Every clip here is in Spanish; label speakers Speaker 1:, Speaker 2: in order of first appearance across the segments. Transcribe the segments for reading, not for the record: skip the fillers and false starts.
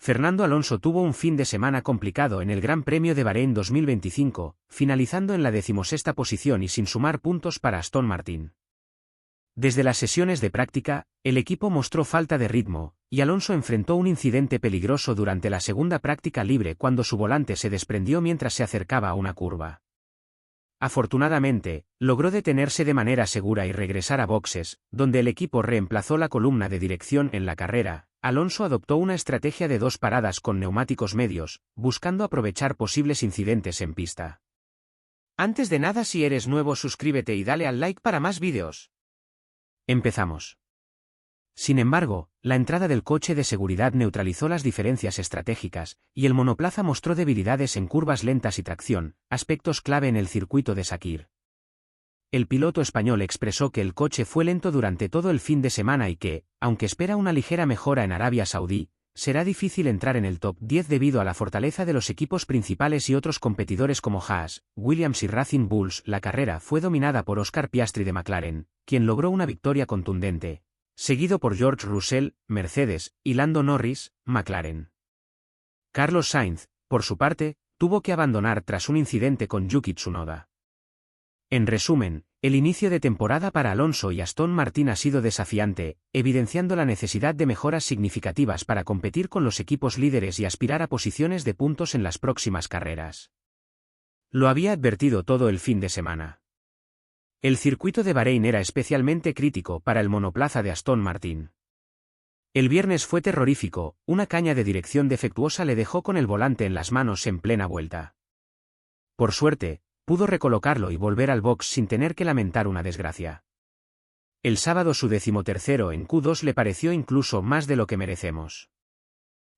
Speaker 1: Fernando Alonso tuvo un fin de semana complicado en el Gran Premio de Bahrein 2025, finalizando en la 16ª posición y sin sumar puntos para Aston Martin. Desde las sesiones de práctica, el equipo mostró falta de ritmo, y Alonso enfrentó un incidente peligroso durante la segunda práctica libre cuando su volante se desprendió mientras se acercaba a una curva. Afortunadamente, logró detenerse de manera segura y regresar a boxes, donde el equipo reemplazó la columna de dirección en la carrera. Alonso adoptó una estrategia de 2 paradas con neumáticos medios, buscando aprovechar posibles incidentes en pista. Antes de nada, si eres nuevo, suscríbete y dale al like para más vídeos. Empezamos. Sin embargo, la entrada del coche de seguridad neutralizó las diferencias estratégicas, y el monoplaza mostró debilidades en curvas lentas y tracción, aspectos clave en el circuito de Sakir. El piloto español expresó que el coche fue lento durante todo el fin de semana y que, aunque espera una ligera mejora en Arabia Saudí, será difícil entrar en el top 10 debido a la fortaleza de los equipos principales y otros competidores como Haas, Williams y Racing Bulls. La carrera fue dominada por Oscar Piastri de McLaren, quien logró una victoria contundente, seguido por George Russell, Mercedes, y Lando Norris, McLaren. Carlos Sainz, por su parte, tuvo que abandonar tras un incidente con Yuki Tsunoda. En resumen, el inicio de temporada para Alonso y Aston Martin ha sido desafiante, evidenciando la necesidad de mejoras significativas para competir con los equipos líderes y aspirar a posiciones de puntos en las próximas carreras. Lo había advertido todo el fin de semana. El circuito de Bahrein era especialmente crítico para el monoplaza de Aston Martin. El viernes fue terrorífico, una caña de dirección defectuosa le dejó con el volante en las manos en plena vuelta. Por suerte, pudo recolocarlo y volver al box sin tener que lamentar una desgracia. El sábado su 13º en Q2 le pareció incluso más de lo que merecemos.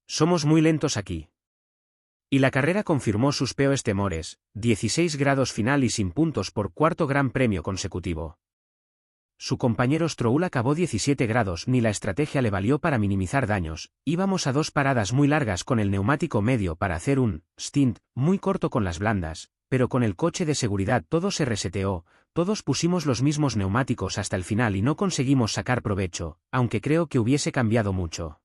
Speaker 1: Somos muy lentos aquí. Y la carrera confirmó sus peores temores, 16 grados final y sin puntos por 4º Gran Premio consecutivo. Su compañero Stroll acabó 17 grados, ni la estrategia le valió para minimizar daños. Íbamos a 2 paradas muy largas con el neumático medio para hacer un stint muy corto con las blandas, pero con el coche de seguridad todo se reseteó, todos pusimos los mismos neumáticos hasta el final y no conseguimos sacar provecho, aunque creo que hubiese cambiado mucho.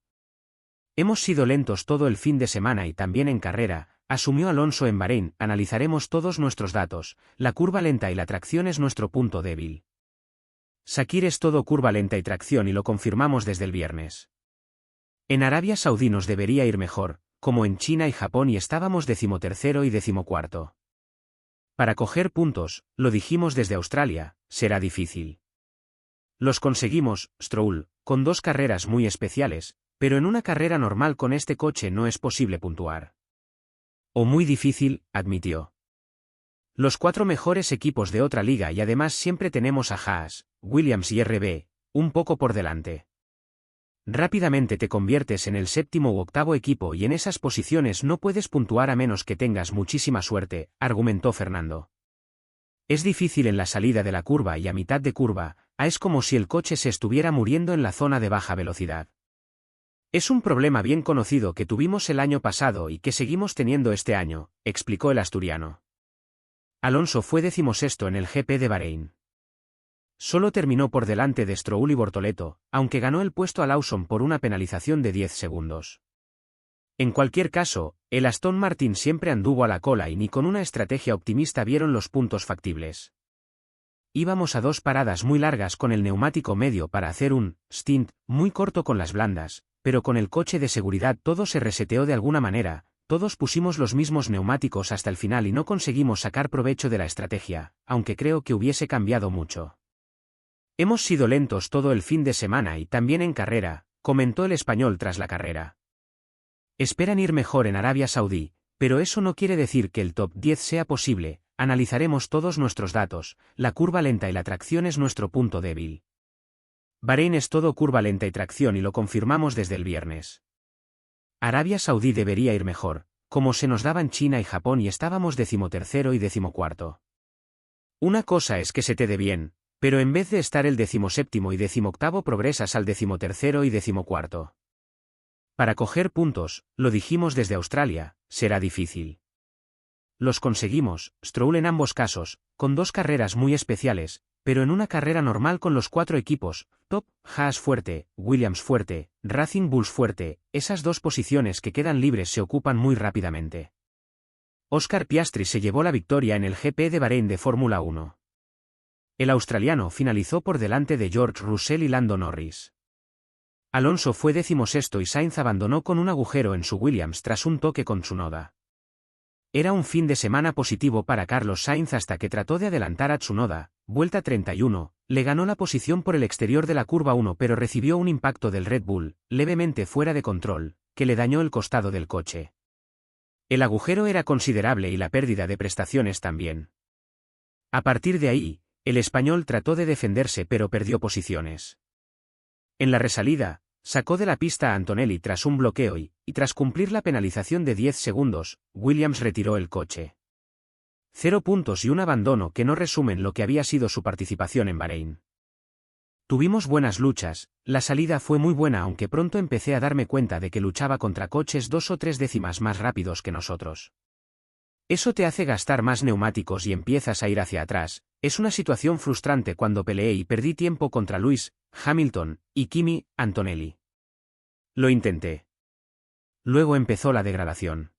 Speaker 1: Hemos sido lentos todo el fin de semana y también en carrera, asumió Alonso en Bahrein. Analizaremos todos nuestros datos, la curva lenta y la tracción es nuestro punto débil. Sakir es todo curva lenta y tracción y lo confirmamos desde el viernes. En Arabia Saudí nos debería ir mejor, como en China y Japón y estábamos 13º y 14º. Para coger puntos, lo dijimos desde Australia, será difícil. Los conseguimos, Stroll, con 2 carreras muy especiales, pero en una carrera normal con este coche no es posible puntuar. O muy difícil, admitió. Los 4 mejores equipos de otra liga y además siempre tenemos a Haas, Williams y RB, un poco por delante. Rápidamente te conviertes en el 7º u 8º equipo y en esas posiciones no puedes puntuar a menos que tengas muchísima suerte, argumentó Fernando. Es difícil en la salida de la curva y a mitad de curva, es como si el coche se estuviera muriendo en la zona de baja velocidad. Es un problema bien conocido que tuvimos el año pasado y que seguimos teniendo este año, explicó el asturiano. Alonso fue 16º en el GP de Bahrein. Solo terminó por delante de Stroll y Bortoleto, aunque ganó el puesto a Lawson por una penalización de 10 segundos. En cualquier caso, el Aston Martin siempre anduvo a la cola y ni con una estrategia optimista vieron los puntos factibles. Íbamos a 2 paradas muy largas con el neumático medio para hacer un stint muy corto con las blandas, pero con el coche de seguridad todo se reseteó de alguna manera, todos pusimos los mismos neumáticos hasta el final y no conseguimos sacar provecho de la estrategia, aunque creo que hubiese cambiado mucho. Hemos sido lentos todo el fin de semana y también en carrera, comentó el español tras la carrera. Esperan ir mejor en Arabia Saudí, pero eso no quiere decir que el top 10 sea posible. Analizaremos todos nuestros datos, la curva lenta y la tracción es nuestro punto débil. Bahrein es todo curva lenta y tracción y lo confirmamos desde el viernes. Arabia Saudí debería ir mejor, como se nos daba en China y Japón y estábamos 13º y 14º. Una cosa es que se te dé bien, pero en vez de estar el 17º y 18º progresas al 13º y 14º. Para coger puntos, lo dijimos desde Australia, será difícil. Los conseguimos, Stroll en ambos casos, con 2 carreras muy especiales, pero en una carrera normal con los 4 equipos, top, Haas fuerte, Williams fuerte, Racing Bulls fuerte, esas 2 posiciones que quedan libres se ocupan muy rápidamente. Oscar Piastri se llevó la victoria en el GP de Bahrein de Fórmula 1. El australiano finalizó por delante de George Russell y Lando Norris. Alonso fue 16º y Sainz abandonó con un agujero en su Williams tras un toque con Tsunoda. Era un fin de semana positivo para Carlos Sainz hasta que trató de adelantar a Tsunoda, vuelta 31, le ganó la posición por el exterior de la curva 1 pero recibió un impacto del Red Bull, levemente fuera de control, que le dañó el costado del coche. El agujero era considerable y la pérdida de prestaciones también. A partir de ahí, el español trató de defenderse pero perdió posiciones. En la resalida, sacó de la pista a Antonelli tras un bloqueo y tras cumplir la penalización de 10 segundos, Williams retiró el coche. 0 puntos y un abandono que no resumen lo que había sido su participación en Bahrein. Tuvimos buenas luchas, la salida fue muy buena aunque pronto empecé a darme cuenta de que luchaba contra coches 2 o 3 décimas más rápidos que nosotros. Eso te hace gastar más neumáticos y empiezas a ir hacia atrás, es una situación frustrante cuando peleé y perdí tiempo contra Lewis, Hamilton y Kimi Antonelli. Lo intenté. Luego empezó la degradación.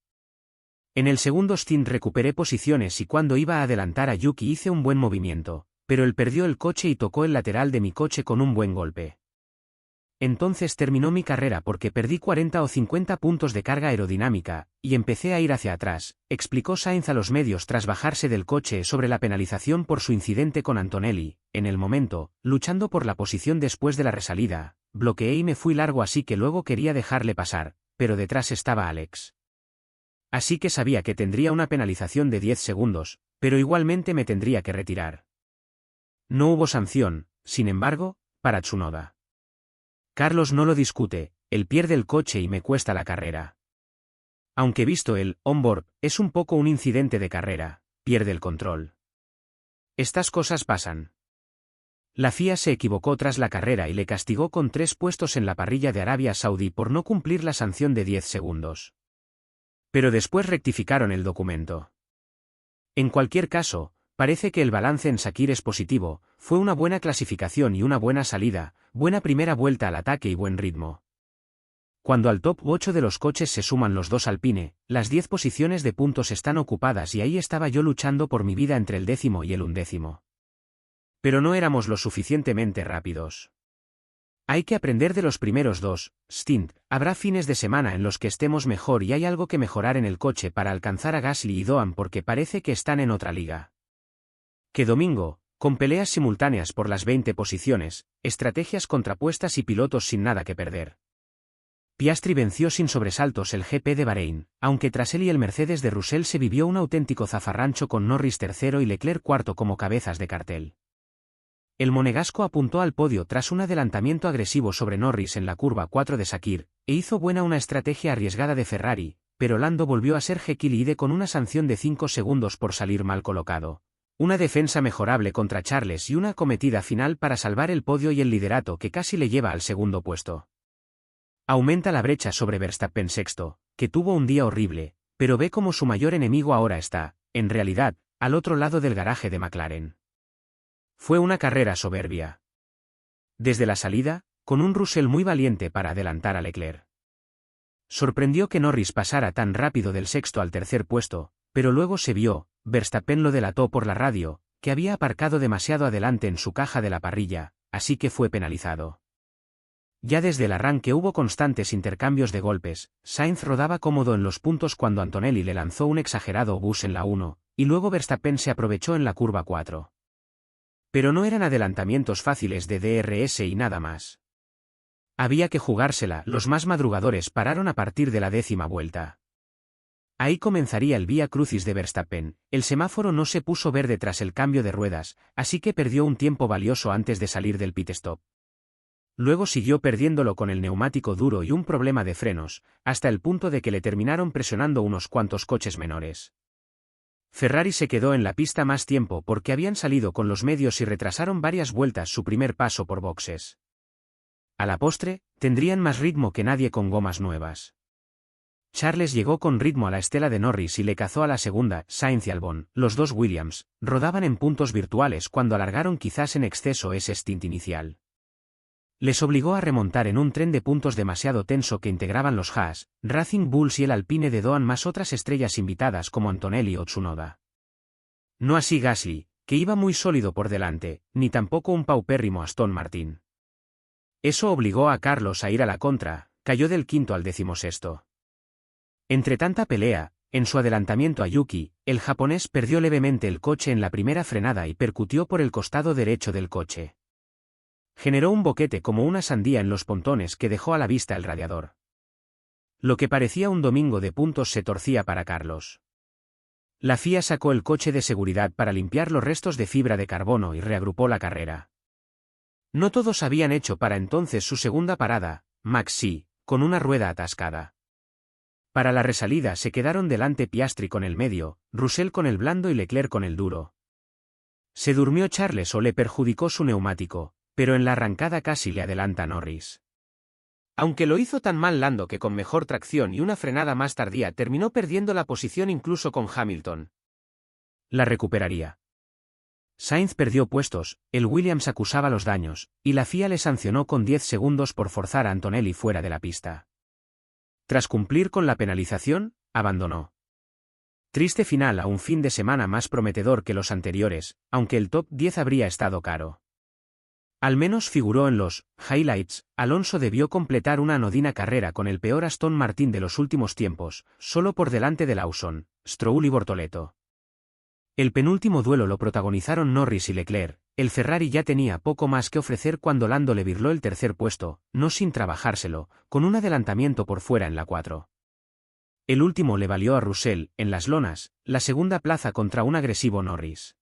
Speaker 1: En el segundo stint recuperé posiciones y cuando iba a adelantar a Yuki hice un buen movimiento, pero él perdió el coche y tocó el lateral de mi coche con un buen golpe. Entonces terminó mi carrera porque perdí 40 o 50 puntos de carga aerodinámica, y empecé a ir hacia atrás, explicó Sainz a los medios tras bajarse del coche sobre la penalización por su incidente con Antonelli. En el momento, luchando por la posición después de la resalida, bloqueé y me fui largo así que luego quería dejarle pasar, pero detrás estaba Alex. Así que sabía que tendría una penalización de 10 segundos, pero igualmente me tendría que retirar. No hubo sanción, sin embargo, para Tsunoda. Carlos no lo discute, él pierde el coche y me cuesta la carrera. Aunque visto el onboard, es un poco un incidente de carrera, pierde el control. Estas cosas pasan. La FIA se equivocó tras la carrera y le castigó con 3 puestos en la parrilla de Arabia Saudí por no cumplir la sanción de 10 segundos. Pero después rectificaron el documento. En cualquier caso, parece que el balance en Sakir es positivo, fue una buena clasificación y una buena salida, buena primera vuelta al ataque y buen ritmo. Cuando al top 8 de los coches se suman los 2 Alpine, las 10 posiciones de puntos están ocupadas y ahí estaba yo luchando por mi vida entre el 10º y el 11º. Pero no éramos lo suficientemente rápidos. Hay que aprender de los primeros 2 stint, habrá fines de semana en los que estemos mejor y hay algo que mejorar en el coche para alcanzar a Gasly y Doan porque parece que están en otra liga. Que domingo, con peleas simultáneas por las 20 posiciones, estrategias contrapuestas y pilotos sin nada que perder. Piastri venció sin sobresaltos el GP de Bahrein, aunque tras él y el Mercedes de Russell se vivió un auténtico zafarrancho con Norris tercero y Leclerc cuarto como cabezas de cartel. El monegasco apuntó al podio tras un adelantamiento agresivo sobre Norris en la curva 4 de Sakir, e hizo buena una estrategia arriesgada de Ferrari, pero Lando volvió a ser Jekyll y Hyde con una sanción de 5 segundos por salir mal colocado. Una defensa mejorable contra Charles y una acometida final para salvar el podio y el liderato que casi le lleva al segundo puesto. Aumenta la brecha sobre Verstappen sexto, que tuvo un día horrible, pero ve como su mayor enemigo ahora está, en realidad, al otro lado del garaje de McLaren. Fue una carrera soberbia. Desde la salida, con un Russell muy valiente para adelantar a Leclerc. Sorprendió que Norris pasara tan rápido del sexto al tercer puesto, pero luego se vio, Verstappen lo delató por la radio, que había aparcado demasiado adelante en su caja de la parrilla, así que fue penalizado. Ya desde el arranque hubo constantes intercambios de golpes, Sainz rodaba cómodo en los puntos cuando Antonelli le lanzó un exagerado bus en la 1, y luego Verstappen se aprovechó en la curva 4. Pero no eran adelantamientos fáciles de DRS y nada más. Había que jugársela, los más madrugadores pararon a partir de la 10ª vuelta. Ahí comenzaría el vía crucis de Verstappen, el semáforo no se puso verde tras el cambio de ruedas, así que perdió un tiempo valioso antes de salir del pit stop. Luego siguió perdiéndolo con el neumático duro y un problema de frenos, hasta el punto de que le terminaron presionando unos cuantos coches menores. Ferrari se quedó en la pista más tiempo porque habían salido con los medios y retrasaron varias vueltas su primer paso por boxes. A la postre, tendrían más ritmo que nadie con gomas nuevas. Charles llegó con ritmo a la estela de Norris y le cazó a la segunda. Sainz y Albon, los dos Williams, rodaban en puntos virtuales cuando alargaron quizás en exceso ese stint inicial. Les obligó a remontar en un tren de puntos demasiado tenso que integraban los Haas, Racing Bulls y el Alpine de Doan más otras estrellas invitadas como Antonelli o Tsunoda. No así Gasly, que iba muy sólido por delante, ni tampoco un paupérrimo Aston Martin. Eso obligó a Carlos a ir a la contra, cayó del quinto al 16º. Entre tanta pelea, en su adelantamiento a Yuki, el japonés perdió levemente el coche en la primera frenada y percutió por el costado derecho del coche. Generó un boquete como una sandía en los pontones que dejó a la vista el radiador. Lo que parecía un domingo de puntos se torcía para Carlos. La FIA sacó el coche de seguridad para limpiar los restos de fibra de carbono y reagrupó la carrera. No todos habían hecho para entonces su segunda parada, Max sí, con una rueda atascada. Para la resalida se quedaron delante Piastri con el medio, Russell con el blando y Leclerc con el duro. Se durmió Charles o le perjudicó su neumático, pero en la arrancada casi le adelanta Norris. Aunque lo hizo tan mal Lando que con mejor tracción y una frenada más tardía terminó perdiendo la posición incluso con Hamilton. La recuperaría. Sainz perdió puestos, el Williams acusaba los daños, y la FIA le sancionó con 10 segundos por forzar a Antonelli fuera de la pista. Tras cumplir con la penalización, abandonó. Triste final a un fin de semana más prometedor que los anteriores, aunque el top 10 habría estado caro. Al menos figuró en los highlights. Alonso debió completar una anodina carrera con el peor Aston Martin de los últimos tiempos, solo por delante de Lawson, Stroll y Bortoleto. El penúltimo duelo lo protagonizaron Norris y Leclerc. El Ferrari ya tenía poco más que ofrecer cuando Lando le birló el tercer puesto, no sin trabajárselo, con un adelantamiento por fuera en la 4. El último le valió a Russell, en las lonas, la segunda plaza contra un agresivo Norris.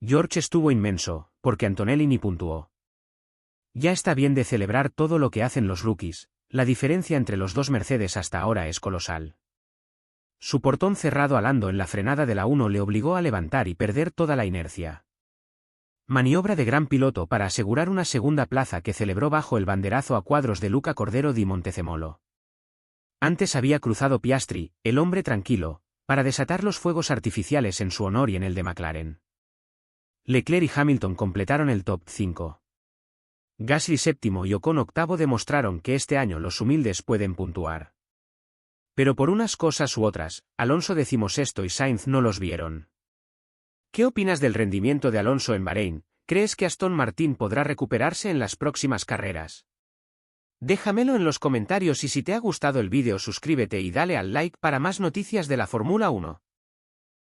Speaker 1: George estuvo inmenso, porque Antonelli ni puntuó. Ya está bien de celebrar todo lo que hacen los rookies, la diferencia entre los dos Mercedes hasta ahora es colosal. Su portón cerrado a Lando en la frenada de la 1 le obligó a levantar y perder toda la inercia. Maniobra de gran piloto para asegurar una segunda plaza que celebró bajo el banderazo a cuadros de Luca Cordero di Montezemolo. Antes había cruzado Piastri, el hombre tranquilo, para desatar los fuegos artificiales en su honor y en el de McLaren. Leclerc y Hamilton completaron el top 5. Gasly séptimo y Ocon octavo demostraron que este año los humildes pueden puntuar. Pero por unas cosas u otras, Alonso 16º y Sainz no los vieron. ¿Qué opinas del rendimiento de Alonso en Bahrein? ¿Crees que Aston Martin podrá recuperarse en las próximas carreras? Déjamelo en los comentarios y si te ha gustado el vídeo suscríbete y dale al like para más noticias de la Fórmula 1.